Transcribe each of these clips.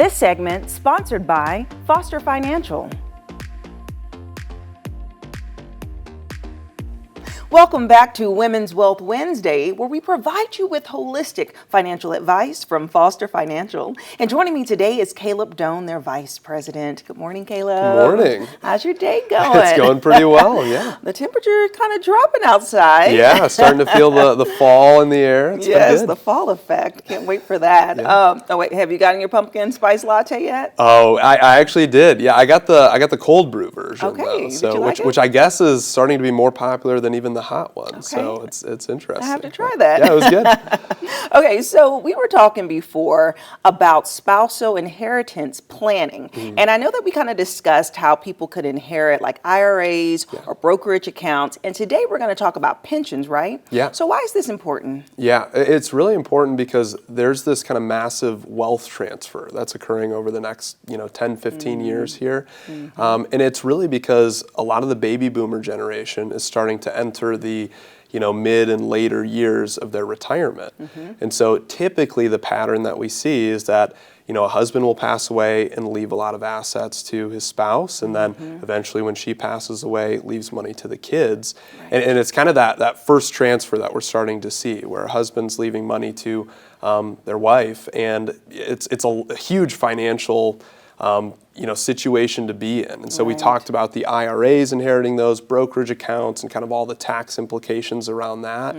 This segment sponsored by Foster Financial. Welcome back to Women's Wealth Wednesday, where we provide you with holistic financial advice from Foster Financial. And joining me today is Caleb Doane, their Vice President. Good morning, Caleb. Good morning. How's your day going? It's going pretty well, yeah. The temperature is kind of dropping outside. Yeah, starting to feel the fall in the air. It's yes, been good. The fall effect. Can't wait for that. Yeah. Oh wait, have you gotten your pumpkin spice latte yet? Oh, I actually did. Yeah, I got the cold brew version. Okay, though, did so you like it? which I guess is starting to be more popular than even the hot one. Okay. So it's interesting. I have to try that. Yeah, it was good. Okay, so we were talking before about spousal inheritance planning. And I know that we kind of discussed how people could inherit like IRAs or brokerage accounts. And today we're going to talk about pensions, right? Yeah. So why is this important? Yeah, it's really important because there's this kind of massive wealth transfer that's occurring over the next 10, 15 years here. And it's really because a lot of the baby boomer generation is starting to enter the mid and later years of their retirement. And so typically the pattern that we see is that a husband will pass away and leave a lot of assets to his spouse, and then eventually when she passes away, leaves money to the kids. Right. And it's kind of that first transfer that we're starting to see, where a husband's leaving money to their wife, and it's a huge financial situation to be in. And so we talked about the IRAs inheriting those, brokerage accounts, and kind of all the tax implications around that.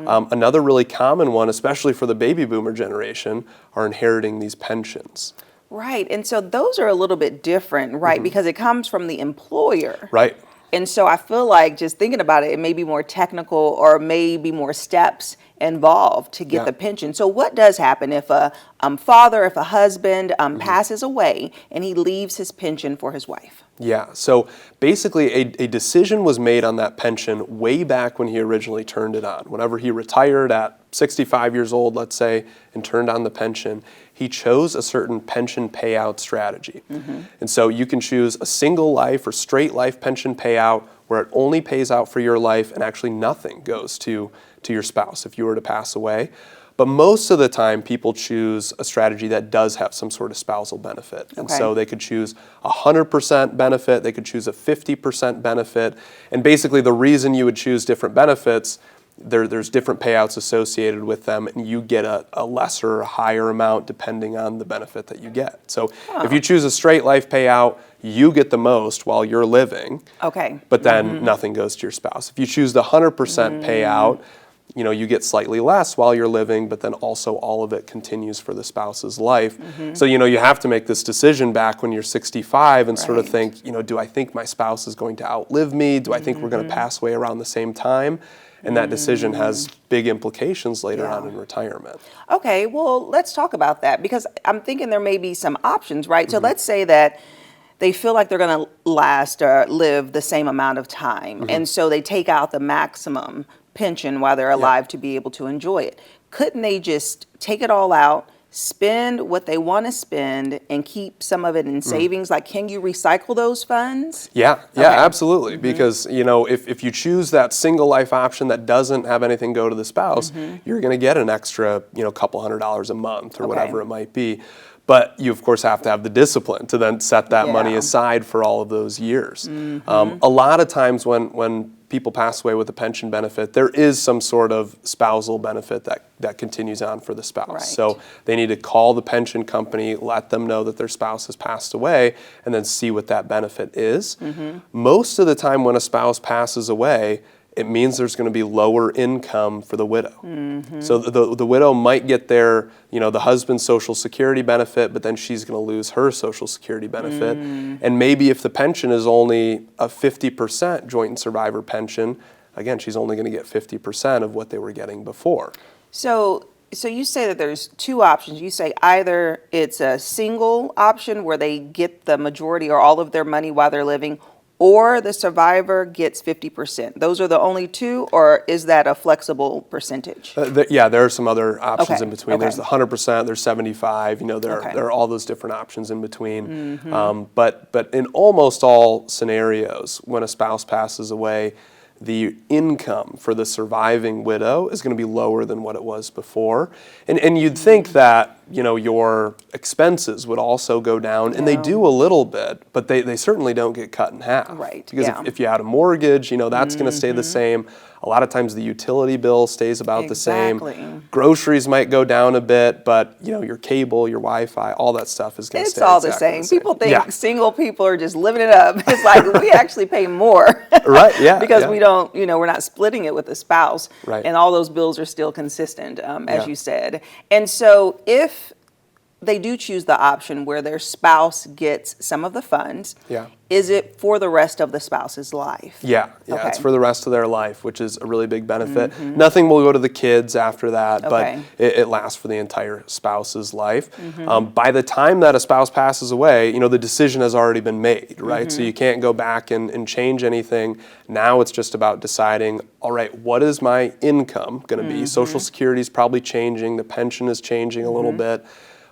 Another really common one, especially for the baby boomer generation, are inheriting these pensions. Right. And so those are a little bit different, right? Because it comes from the employer. Right. And so I feel like just thinking about it, it may be more technical or maybe more steps involved to get the pension. So what does happen if a father, if a husband passes away and he leaves his pension for his wife? Yeah, so basically a decision was made on that pension way back when he originally turned it on. Whenever he retired at 65 years old, let's say, and turned on the pension, he chose a certain pension payout strategy. And so you can choose a single life or straight life pension payout where it only pays out for your life and actually nothing goes to your spouse if you were to pass away. But most of the time, people choose a strategy that does have some sort of spousal benefit. And so they could choose 100% benefit, they could choose a 50% benefit. And basically the reason you would choose different benefits, there's different payouts associated with them, and you get a lesser or higher amount depending on the benefit that you get. So if you choose a straight life payout, you get the most while you're living. Okay. But then nothing goes to your spouse. If you choose the 100% payout, you get slightly less while you're living, but then also all of it continues for the spouse's life. So, you have to make this decision back when you're 65 and sort of think, do I think my spouse is going to outlive me? Do I think we're going to pass away around the same time? And that decision has big implications later on in retirement. Okay, well, let's talk about that, because I'm thinking there may be some options, right? So let's say that they feel like they're going to last or live the same amount of time, and so they take out the maximum pension while they're alive to be able to enjoy it. Couldn't they just take it all out, spend what they want to spend, and keep some of it in savings? Like, can you recycle those funds? Yeah, absolutely. Because, if you choose that single life option that doesn't have anything go to the spouse, you're going to get an extra, couple $100 a month or whatever it might be. But you, of course, have to have the discipline to then set that money aside for all of those years. A lot of times when people pass away with a pension benefit, there is some sort of spousal benefit that continues on for the spouse. Right. So they need to call the pension company, let them know that their spouse has passed away, and then see what that benefit is. Most of the time when a spouse passes away, it means there's going to be lower income for the widow. So the widow might get the husband's Social Security benefit, but then she's going to lose her Social Security benefit. And maybe if the pension is only a 50% joint and survivor pension, again, she's only going to get 50% of what they were getting before. So you say that there's two options. You say either it's a single option where they get the majority or all of their money while they're living, or the survivor gets 50%. Those are the only two, or is that a flexible percentage? There are some other options in between. Okay. There's the 100%, there's 75, there are all those different options in between. But in almost all scenarios, when a spouse passes away, the income for the surviving widow is going to be lower than what it was before. And you'd think that, your expenses would also go down, and they do a little bit, but they certainly don't get cut in half. Right. Because if you had a mortgage, that's going to stay the same. A lot of times the utility bill stays about the same. Groceries might go down a bit, but your cable, your Wi-Fi, all that stuff is going to stay It's all exactly the same. People think Yeah. single people are just living it up. It's like we actually pay more. Right, yeah. Because yeah. we don't, we're not splitting it with a spouse. Right. And all those bills are still consistent, as Yeah. you said. And so if they do choose the option where their spouse gets some of the funds, Yeah. is it for the rest of the spouse's life? Yeah, Okay. it's for the rest of their life, which is a really big benefit. Nothing will go to the kids after that, Okay. but it lasts for the entire spouse's life. By the time that a spouse passes away, the decision has already been made, right? So you can't go back and change anything. Now it's just about deciding, all right, what is my income going to be? Social Security is probably changing. The pension is changing a little bit.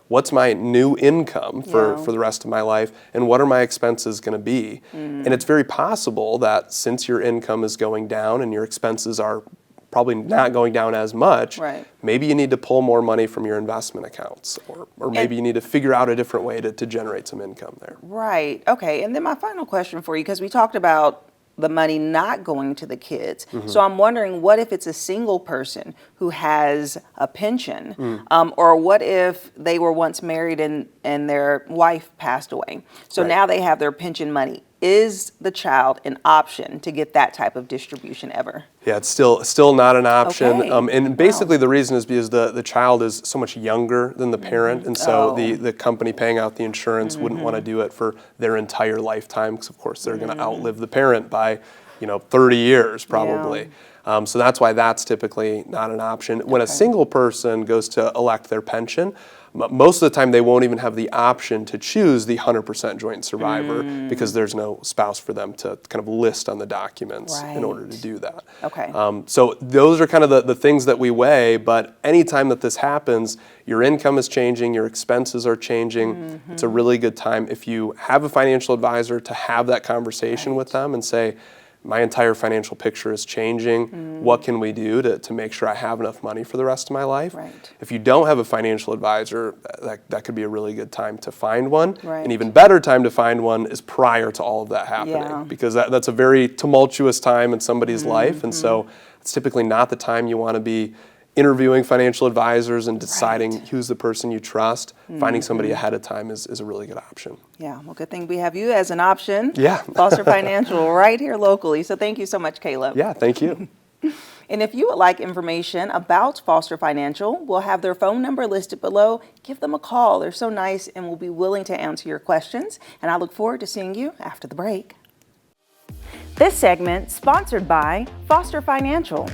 What's my new income for the rest of my life, and what are my expenses going to be? And it's very possible that since your income is going down and your expenses are probably not going down as much, Right. maybe you need to pull more money from your investment accounts, or maybe you need to figure out a different way to generate some income there. Right. Okay. And then my final question for you, because we talked about the money not going to the kids. So I'm wondering, what if it's a single person who has a pension? Or what if they were once married and their wife passed away? So Right. now they have their pension money. Is the child an option to get that type of distribution ever? Yeah, it's still not an option. Okay. And basically the reason is because the child is so much younger than the parent, and so the company paying out the insurance wouldn't want to do it for their entire lifetime, because of course they're going to outlive the parent by 30 years probably. So that's why that's typically not an option. When a single person goes to elect their pension, most of the time they won't even have the option to choose the 100% joint survivor, because there's no spouse for them to kind of list on the documents in order to do that. Okay. So those are kind of the things that we weigh, but anytime that this happens, your income is changing, your expenses are changing. It's a really good time if you have a financial advisor to have that conversation with them and say, my entire financial picture is changing. What can we do to make sure I have enough money for the rest of my life? Right. If you don't have a financial advisor, that could be a really good time to find one. Right. An even better time to find one is prior to all of that happening, Yeah. because that's a very tumultuous time in somebody's life, and so it's typically not the time you want to be interviewing financial advisors and deciding who's the person you trust. Finding somebody ahead of time is a really good option. Yeah, well, good thing we have you as an option. Yeah. Foster Financial right here locally. So thank you so much, Caleb. Yeah, thank you. And if you would like information about Foster Financial, we'll have their phone number listed below. Give them a call. They're so nice and will be willing to answer your questions. And I look forward to seeing you after the break. This segment sponsored by Foster Financial.